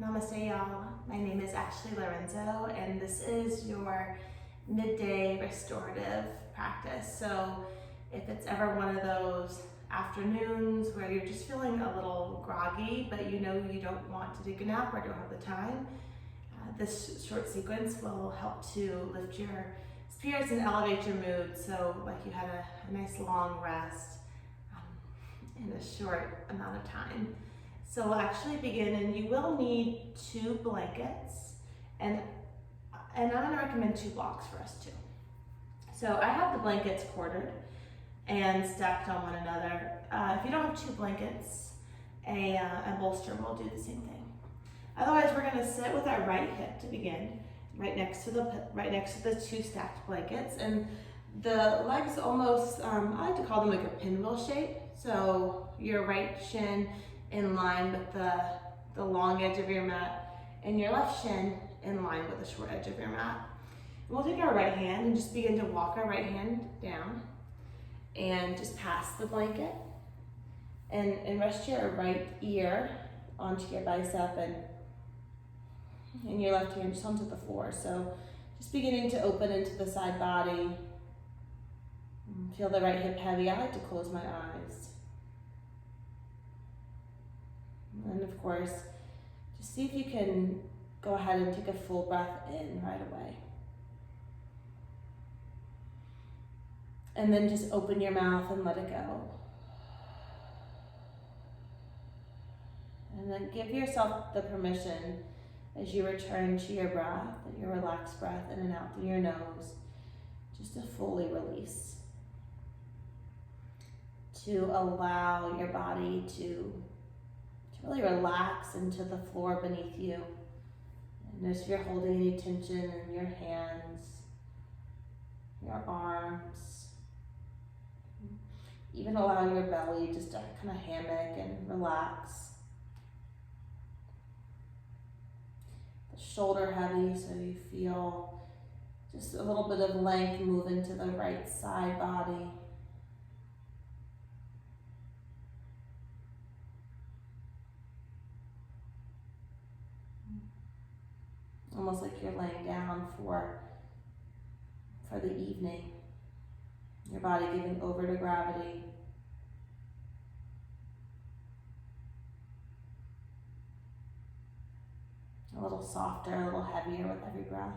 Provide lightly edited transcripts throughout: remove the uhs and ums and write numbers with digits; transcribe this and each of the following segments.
Namaste, y'all. My name is Lorenzo, and this is your midday restorative practice. So if it's ever one of those afternoons where you're just feeling a little groggy, but you know you don't want to take a nap or don't have the time, this short sequence will help to lift your spirits and elevate your mood. So like you had a nice long rest in a short amount of time. So we'll actually begin, and you will need 2 blankets, and I'm gonna recommend 2 blocks for us too. So I have the blankets quartered and stacked on one another. If you don't have 2 blankets, a bolster will do the same thing. Otherwise, we're gonna sit with our right hip to begin, right next to the 2 stacked blankets, and the legs almost, I like to call them like a pinwheel shape. So your right shin in line with the long edge of your mat, and your left shin in line with the short edge of your mat. And we'll take our right hand and just begin to walk our right hand down and just pass the blanket and rest your right ear onto your bicep and your left hand just onto the floor. So just beginning to open into the side body. Feel the right hip heavy. I like to close my eyes. And of course, just see if you can go ahead and take a full breath in right away. And then just open your mouth and let it go. And then give yourself the permission as you return to your breath, your relaxed breath in and out through your nose, just to fully release. To allow your body to really relax into the floor beneath you. And notice if you're holding any tension in your hands, your arms. Even allow your belly just to kind of hammock and relax. The shoulder heavy, so you feel just a little bit of length move into the right side body. Almost like you're laying down for the evening. Your body giving over to gravity. A little softer, a little heavier with every breath.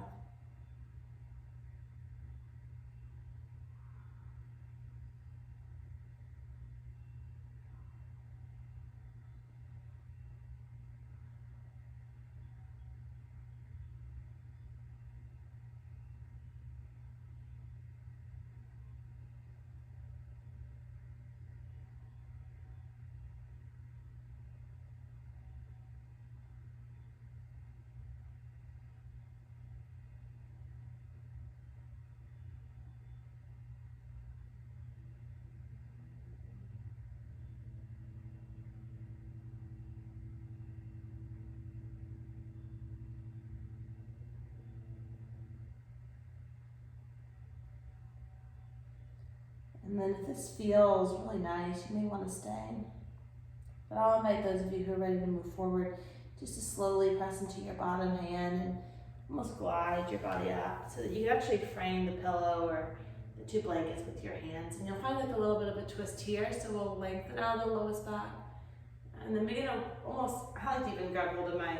And then if this feels really nice, you may want to stay. But I'll invite those of you who are ready to move forward just to slowly press into your bottom hand and almost glide your body up so that you can actually frame the pillow or the 2 blankets with your hands. And you'll find like a little bit of a twist here, so we'll lengthen out the lowest back. And then begin to almost, I like to even grab hold of my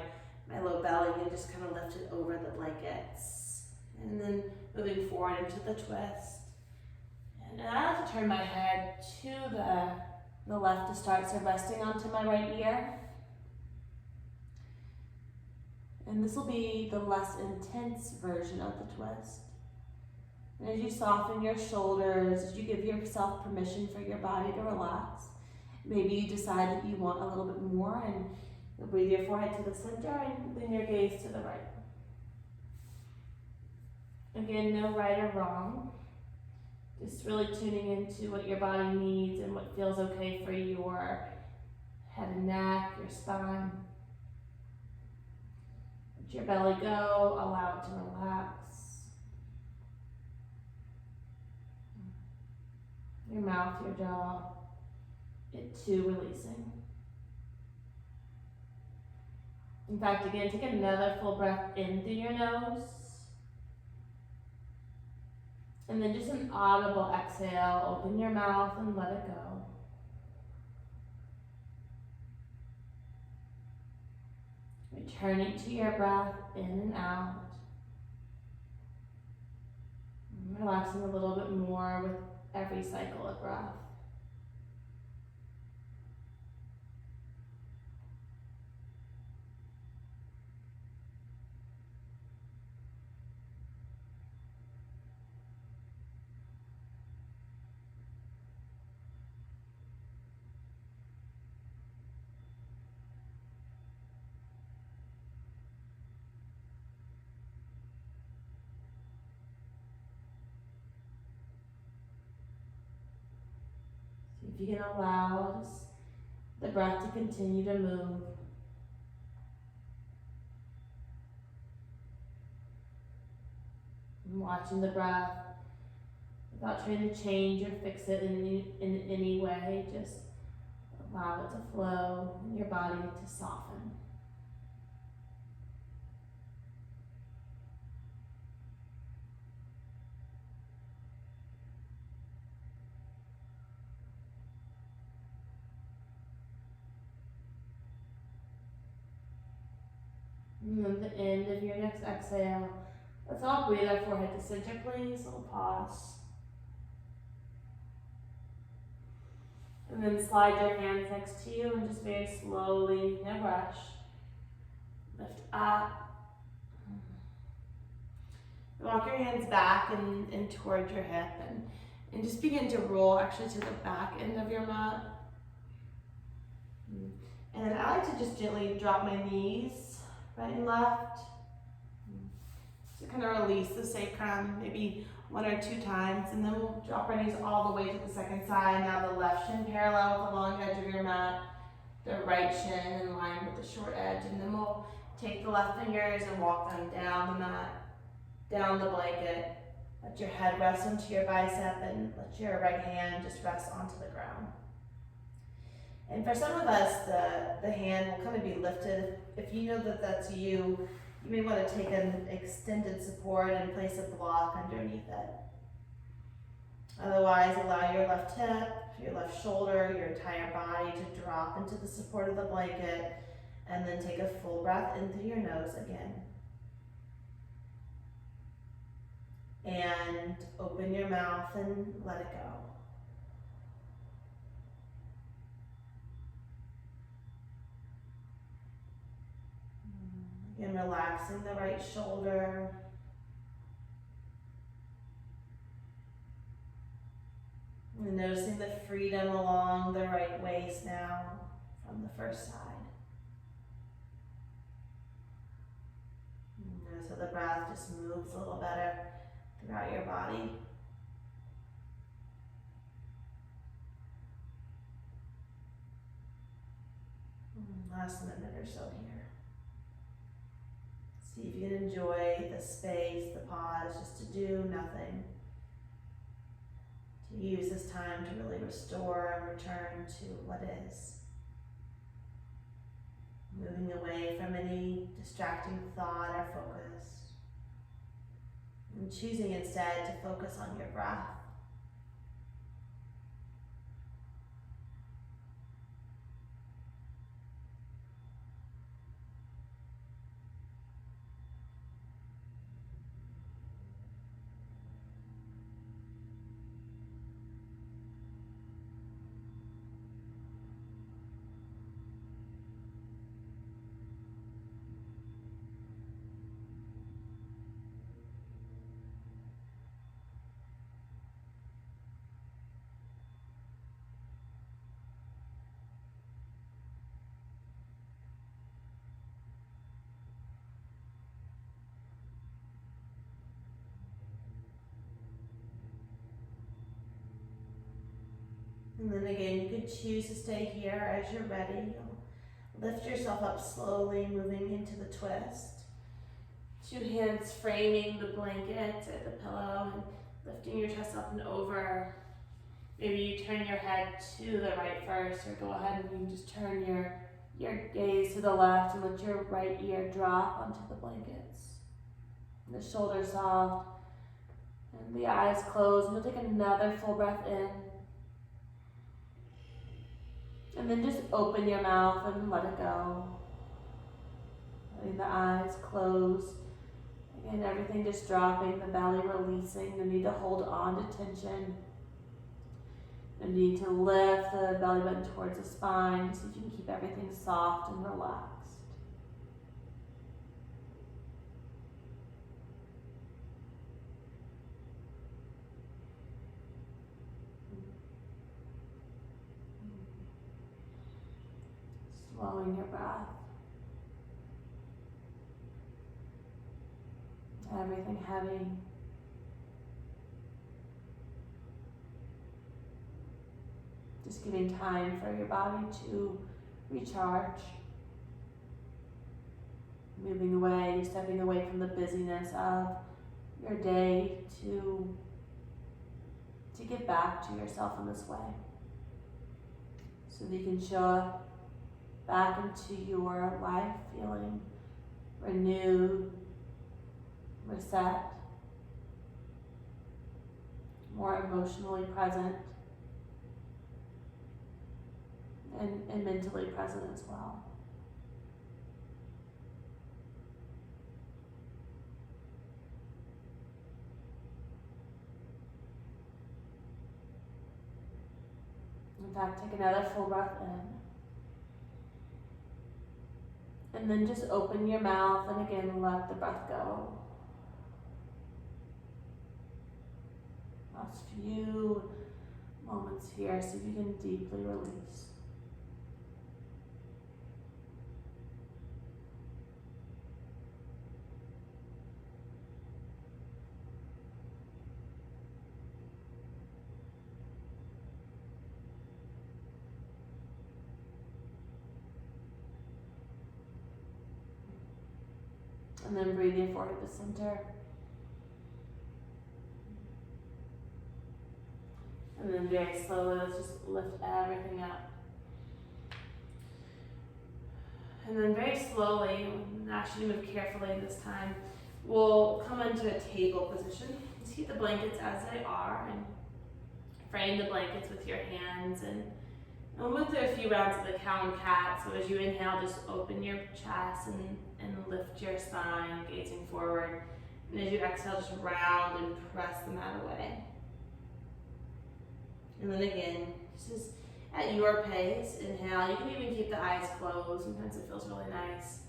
low belly and just kind of lift it over the blankets. And then moving forward into the twist. And I like to turn my head to the left to start, so resting onto my right ear. And this will be the less intense version of the twist. And as you soften your shoulders, as you give yourself permission for your body to relax, maybe you decide that you want a little bit more, and you'll breathe your forehead to the center and then your gaze to the right. Again, no right or wrong. Just really tuning into what your body needs and what feels okay for your head and neck, your spine. Let your belly go, allow it to relax. Your mouth, your jaw, it too releasing. In fact, again, take another full breath in through your nose. And then just an audible exhale, open your mouth and let it go. Returning to your breath in and out. Relaxing a little bit more with every cycle of breath. If you can allow just the breath to continue to move. And watching the breath without trying to change or fix it in any way, just allow it to flow and your body to soften. And then at the end of your next exhale, let's all breathe our forehead to center, please. A little pause. And then slide your hands next to you and just very slowly, no rush, lift up. Walk your hands back and toward your hip and just begin to roll actually to the back end of your mat. And then I like to just gently drop my knees right and left. So kind of release the sacrum maybe 1 or 2 times, and then we'll drop our knees all the way to the second side. Now the left shin parallel with the long edge of your mat, the right shin in line with the short edge, and then we'll take the left fingers and walk them down the mat, down the blanket. Let your head rest onto your bicep and let your right hand just rest onto the ground. And for some of us, the hand will kind of be lifted. If you know that that's you, you may want to take an extended support and place a block underneath it. Otherwise, allow your left hip, your left shoulder, your entire body to drop into the support of the blanket, and then take a full breath in through your nose again. And open your mouth and let it go. Again, relaxing the right shoulder. And noticing the freedom along the right waist now from the first side. And so the breath just moves a little better throughout your body. Last minute or so here. See if you can enjoy the space, the pause, just to do nothing. To use this time to really restore and return to what is. Moving away from any distracting thought or focus. And choosing instead to focus on your breath. And then again, you could choose to stay here as you're ready. You'll lift yourself up slowly, moving into the twist. 2 hands framing the blanket or the pillow and lifting your chest up and over. Maybe you turn your head to the right first, or go ahead and you can just turn your your gaze to the left and let your right ear drop onto the blankets. And the shoulders soft and the eyes closed. And you'll take another full breath in. And then just open your mouth and let it go. Letting the eyes close. Again, everything just dropping, the belly releasing. The need to hold on to tension. The need to lift the belly button towards the spine so you can keep everything soft and relaxed. Slowing your breath. Everything heavy. Just giving time for your body to recharge. Moving away, stepping away from the busyness of your day to get back to yourself in this way. So that you can show up back into your life feeling renewed, reset, more emotionally present, and mentally present as well. In fact, take another full breath in. And then just open your mouth and again let the breath go. Last few moments here so you can deeply release. And then breathe your forehead to center. And then very slowly, let's just lift everything up. And then very slowly, and actually move carefully this time, we'll come into a table position. Just keep the blankets as they are and frame the blankets with your hands. And we'll move through a few rounds of the cow and cat. So as you inhale, just open your chest and lift your spine, gazing forward. And as you exhale, just round and press the mat away. And then again, just at your pace, inhale. You can even keep the eyes closed. Sometimes it feels really nice.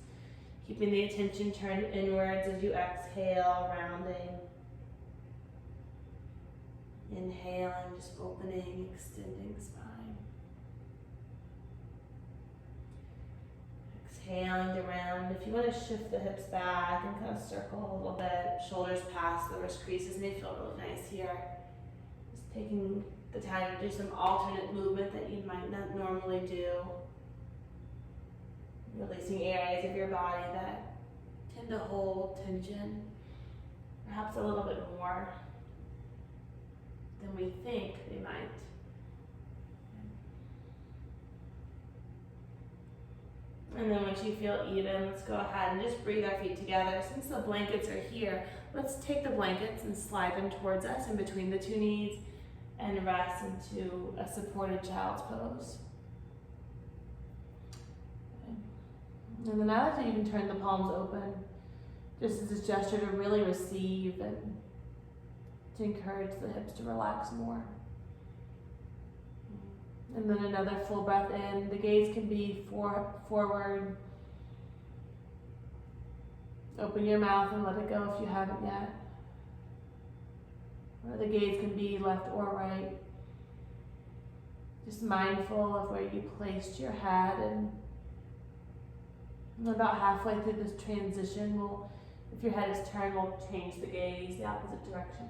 Keeping the attention turned inwards as you exhale, rounding. Inhaling, just opening, extending spine. Exhaling to round. If you want to shift the hips back and kind of circle a little bit, shoulders past the wrist creases, may feel really nice here. Just taking the time to do some alternate movement that you might not normally do. Releasing areas of your body that tend to hold tension, perhaps a little bit more than we think they might. And then once you feel even, let's go ahead and just breathe our feet together. Since the blankets are here, let's take the blankets and slide them towards us in between the two knees and rest into a supported child's pose. Okay. And then I like to even turn the palms open, just as a gesture to really receive and to encourage the hips to relax more. And then another full breath in. The gaze can be forward. Open your mouth and let it go if you haven't yet. Or the gaze can be left or right. Just mindful of where you placed your head, and about halfway through this transition, if your head is turned, we'll change the gaze the opposite direction.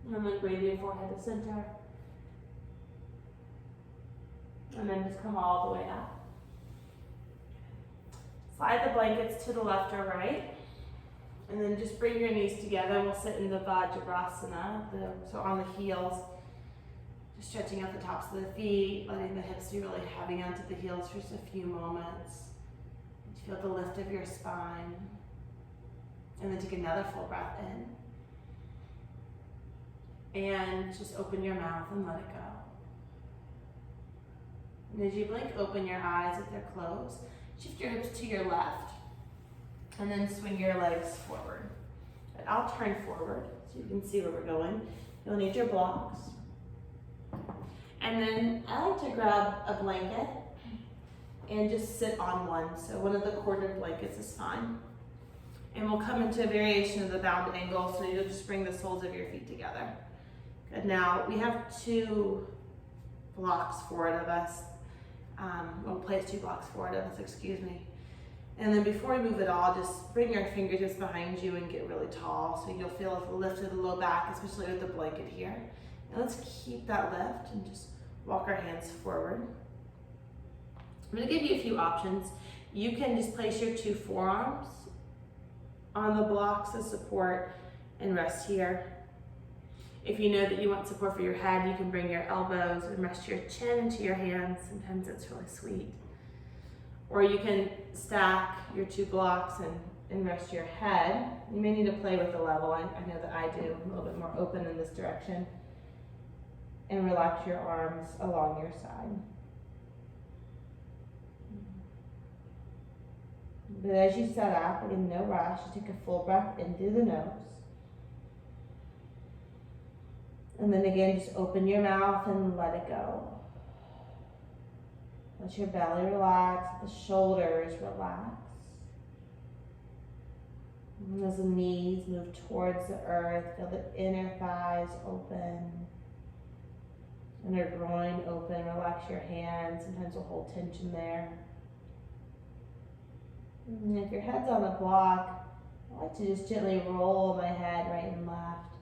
And then breathe your forehead to center. And then just come all the way up. Slide the blankets to the left or right. And then just bring your knees together. We'll sit in the Vajrasana, so on the heels. Just stretching out the tops of the feet, letting the hips be really heavy onto the heels for just a few moments. Feel the lift of your spine. And then take another full breath in. And just open your mouth and let it go. And as you blink, open your eyes if they're closed. Shift your hips to your left. And then swing your legs forward. But I'll turn forward so you can see where we're going. You'll need your blocks. And then I like to grab a blanket and just sit on one. So one of the corded blankets is fine. And we'll come into a variation of the bound angle, so you'll just bring the soles of your feet together. Good, now we have 2 blocks forward of us. We'll place 2 blocks forward of us, excuse me. And then before we move at all, just bring your fingertips behind you and get really tall, so you'll feel a lift of the low back, especially with the blanket here. And let's keep that lift and just walk our hands forward. I'm going to give you a few options. You can just place your 2 forearms on the blocks of support and rest here. If you know that you want support for your head, you can bring your elbows and rest your chin into your hands. Sometimes it's really sweet. Or you can stack your 2 blocks and rest your head. You may need to play with the level. I know that I do. I'm a little bit more open in this direction. And relax your arms along your side. But as you set up, again, no rush, you take a full breath in through the nose. And then again, just open your mouth and let it go. Let your belly relax, the shoulders relax. And as the knees move towards the earth, feel the inner thighs open. Inner groin open, relax your hands. Sometimes we'll hold tension there. And if your head's on the block, I like to just gently roll my head right and left.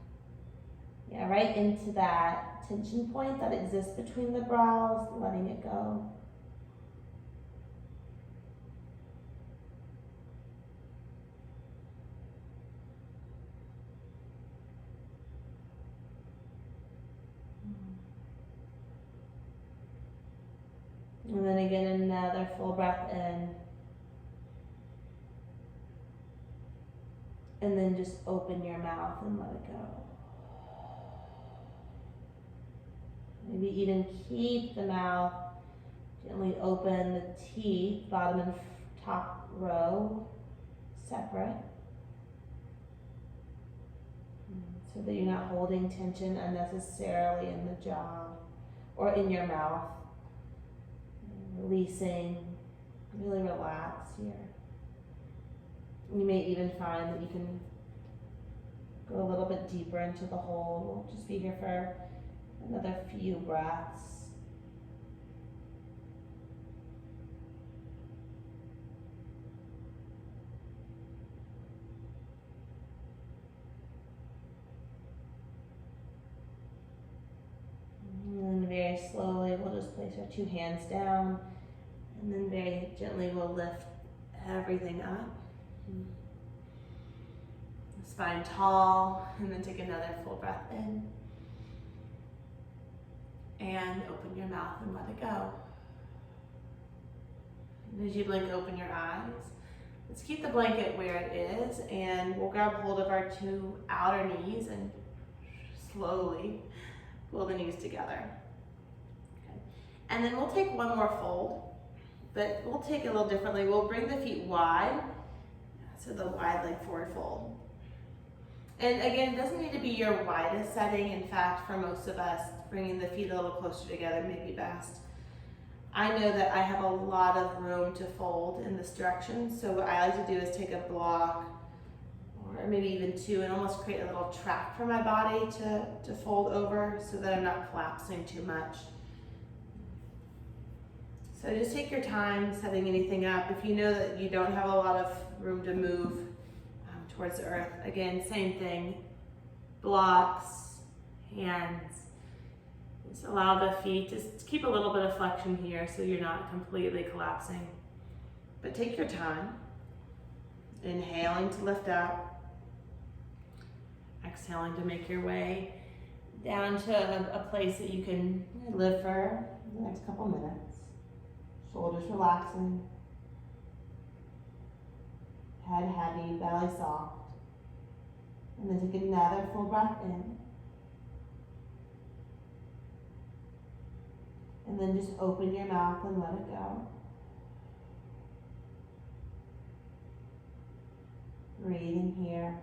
Yeah, right into that tension point that exists between the brows, letting it go. And then again, another full breath in. And then just open your mouth and let it go. Maybe even keep the mouth gently open, the teeth, bottom and top row, separate. So that you're not holding tension unnecessarily in the jaw or in your mouth. Releasing, really relax here. You may even find that you can go a little bit deeper into the hold. We'll just be here for another few breaths. And then very slowly, we'll just place our 2 hands down, and then very gently we'll lift everything up. Spine tall, and then take another full breath in. And open your mouth and let it go. And as you blink, open your eyes. Let's keep the blanket where it is, and we'll grab hold of our 2 outer knees and slowly pull the knees together. Okay. And then we'll take one more fold, but we'll take it a little differently. We'll bring the feet wide, so the wide leg forward fold. And again, it doesn't need to be your widest setting. In fact, for most of us, bringing the feet a little closer together may be best. I know that I have a lot of room to fold in this direction, so what I like to do is take a block, or maybe even 2, and almost create a little track for my body to fold over so that I'm not collapsing too much. So just take your time setting anything up. If you know that you don't have a lot of room to move towards the earth, again, same thing, blocks, hands, Just allow the feet to keep a little bit of flexion here so you're not completely collapsing. But take your time. Inhaling to lift up. Exhaling to make your way down to a place that you can live for the next couple minutes. Shoulders relaxing. Head heavy, belly soft. And then take another full breath in. And then just open your mouth and let it go. Breathing here.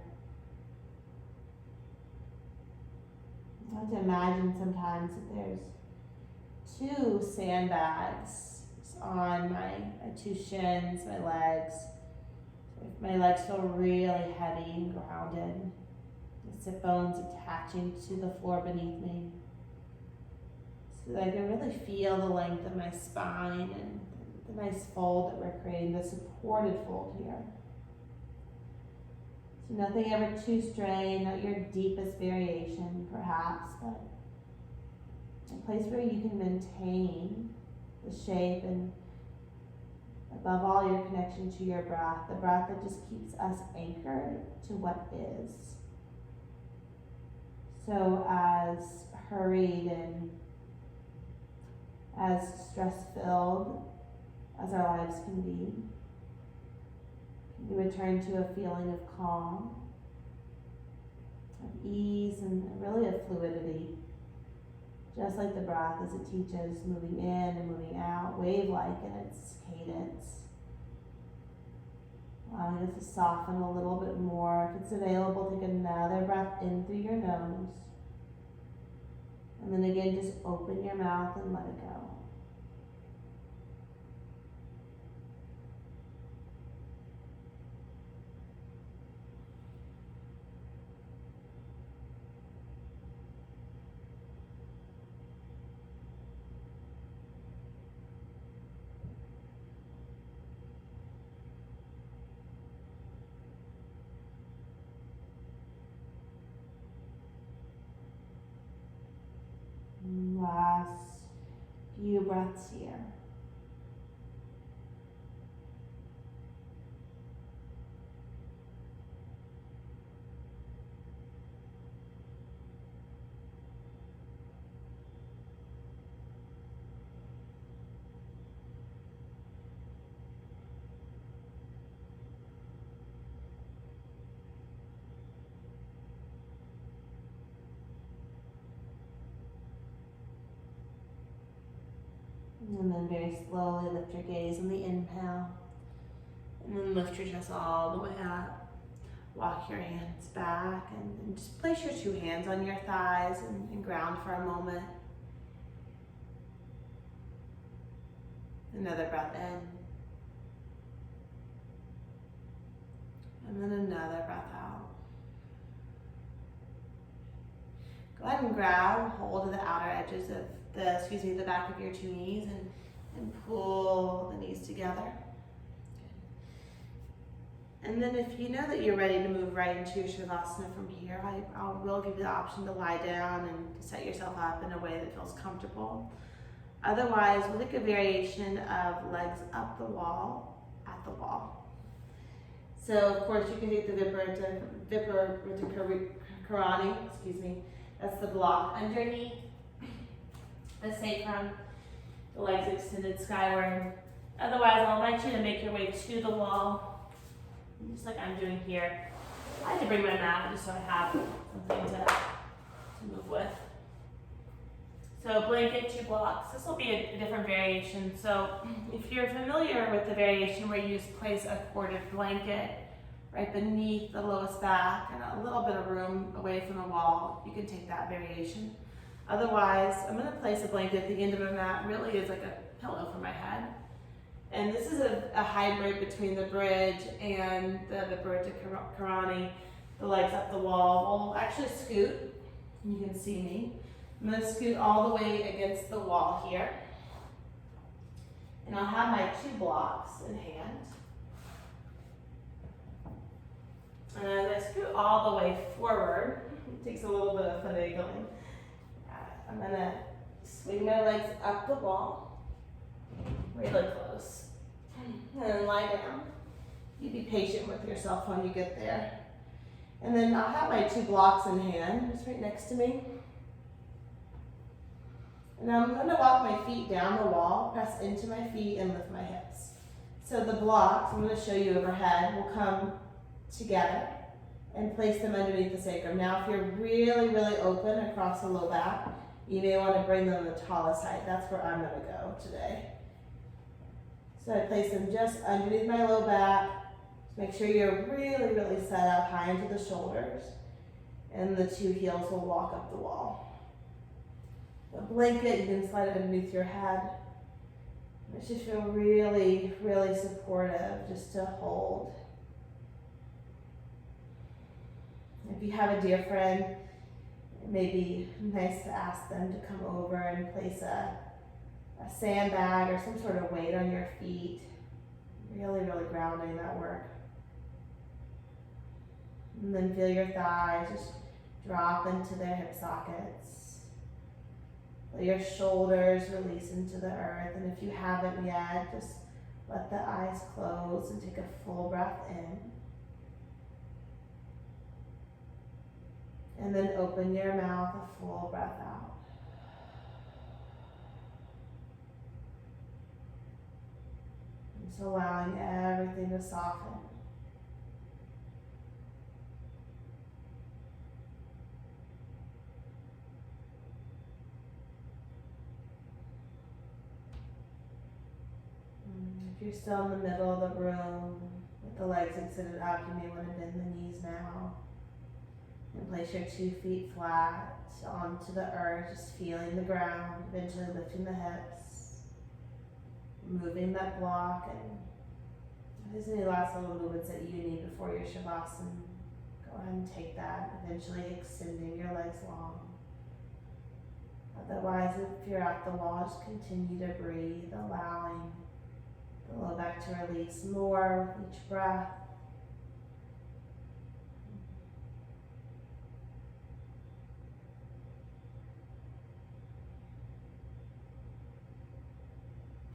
I like to imagine sometimes that there's two sandbags on my two shins, my legs. If my legs feel really heavy and grounded, the sit bones attaching to the floor beneath me. So that I can really feel the length of my spine and the nice fold that we're creating, the supported fold here. So nothing ever too strained, not your deepest variation perhaps, but a place where you can maintain the shape and above all your connection to your breath, the breath that just keeps us anchored to what is. So as hurried and as stress-filled as our lives can be, you return to a feeling of calm, of ease, and really of fluidity. Just like the breath as it teaches, moving in and moving out, wave-like in its cadence. Allowing us to soften a little bit more. If it's available, take another breath in through your nose. And then again, just open your mouth and let it go. Last few breaths here. And then very slowly lift your gaze on the inhale. And then lift your chest all the way up. Walk your hands back and just place your two hands on your thighs and ground for a moment. Another breath in. And then another breath out. Go ahead and grab hold of the outer edges of the back of your two knees and pull the knees together. And then if you know that you're ready to move right into your Shavasana from here, I will give you the option to lie down and to set yourself up in a way that feels comfortable. Otherwise, we'll take a variation of legs up the wall, at the wall. So of course you can take the Viparita Karani, that's the block underneath the sacrum, the legs extended skyward. Otherwise, I'll invite you to make your way to the wall, just like I'm doing here. I had to bring my mat just so I have something to move with. So blanket, 2 blocks. This will be a different variation. So if you're familiar with the variation where you just place a corded blanket right beneath the lowest back and a little bit of room away from the wall, you can take that variation. Otherwise, I'm going to place a blanket at the end of my mat, really is like a pillow for my head. And this is a hybrid between the bridge and the Viparita Karani, the legs up the wall. We'll actually scoot, you can see me. I'm going to scoot all the way against the wall here. And I'll have my 2 blocks in hand. And as I scoot all the way forward, it takes a little bit of finagling. I'm going to Swing my legs up the wall, really close, and then lie down. You be patient with yourself when you get there. And then I'll have my 2 blocks in hand, just right next to me. And I'm gonna walk my feet down the wall, press into my feet and lift my hips. So the blocks, I'm gonna show you overhead, will come together and place them underneath the sacrum. Now, if you're really, really open across the low back, you may want to bring them to the tallest height. That's where I'm going to go today. So I place them just underneath my low back. Make sure you're really, really set up high into the shoulders. And the 2 heels will walk up the wall. The blanket, you can slide it underneath your head. It should feel really, really supportive just to hold. If you have a dear friend, it may be nice to ask them to come over and place a sandbag or some sort of weight on your feet. Really, really grounding that work. And then feel your thighs just drop into their hip sockets. Let your shoulders release into the earth. And if you haven't yet, just let the eyes close and take a full breath in. And then open your mouth, a full breath out. Just allowing everything to soften. If you're still in the middle of the room with the legs extended up, you may want to bend the knees now. And place your 2 feet flat onto the earth, just feeling the ground, eventually lifting the hips, moving that block, and if there's any last little movements that you need before your Shavasana, go ahead and take that, eventually extending your legs long. Otherwise, if you're at the wall, just continue to breathe, allowing the low back to release more with each breath.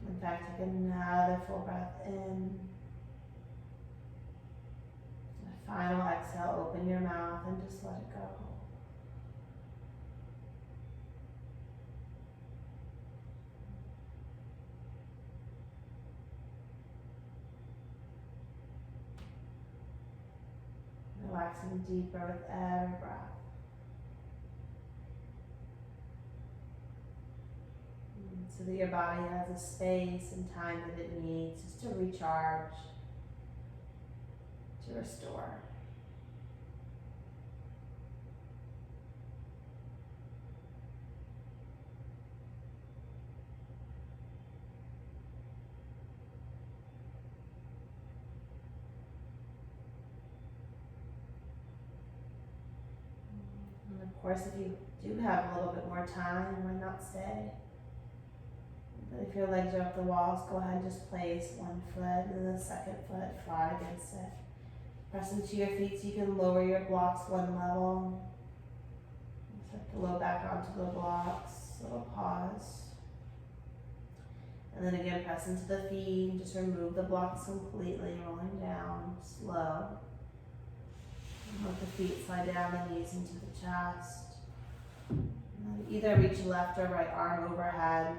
In fact, take another full breath in. A final exhale, open your mouth and just let it go. Relaxing deeper with every breath. So that your body has the space and time that it needs just to recharge, to restore. And of course, if you do have a little bit more time, why not stay? But if your legs are up the walls, go ahead and just place 1 foot and then the second foot flat against it. Press into your feet so you can lower your blocks 1 level. Set the low back onto the blocks, little pause. And then again, press into the feet and just remove the blocks completely, rolling down, slow. And let the feet slide down, the knees into the chest. And then either reach left or right arm overhead.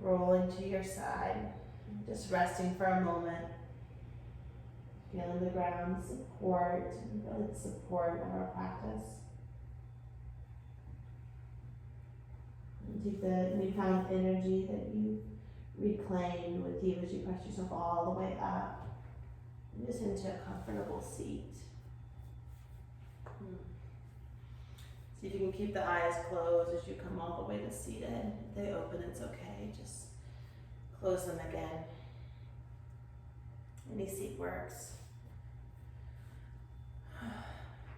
Rolling to your side, just resting for a moment, feeling the ground support and really the support of our practice. And take the newfound energy that you reclaimed with you as you press yourself all the way up and just into a comfortable seat. See if you can keep the eyes closed as you come all the way to seated. If they open, it's okay. Just close them again. Any seat works.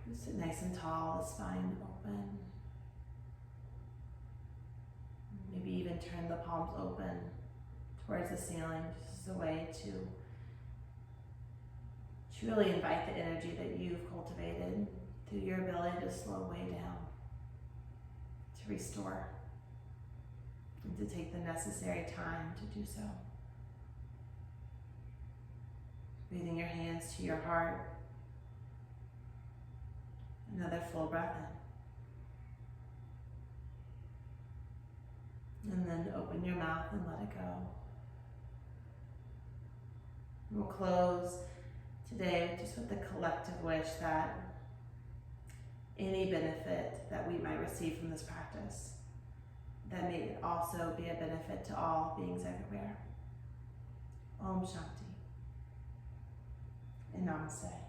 Just sit nice and tall, the spine open. Maybe even turn the palms open towards the ceiling, just as a way to really invite the energy that you've cultivated through your ability to slow way down, to restore. and to take the necessary time to do so. Breathing your hands to your heart. Another full breath in. And then open your mouth and let it go. We'll close today just with the collective wish that any benefit that we might receive from this practice, that may it also be a benefit to all beings everywhere. Om Shanti and Namaste.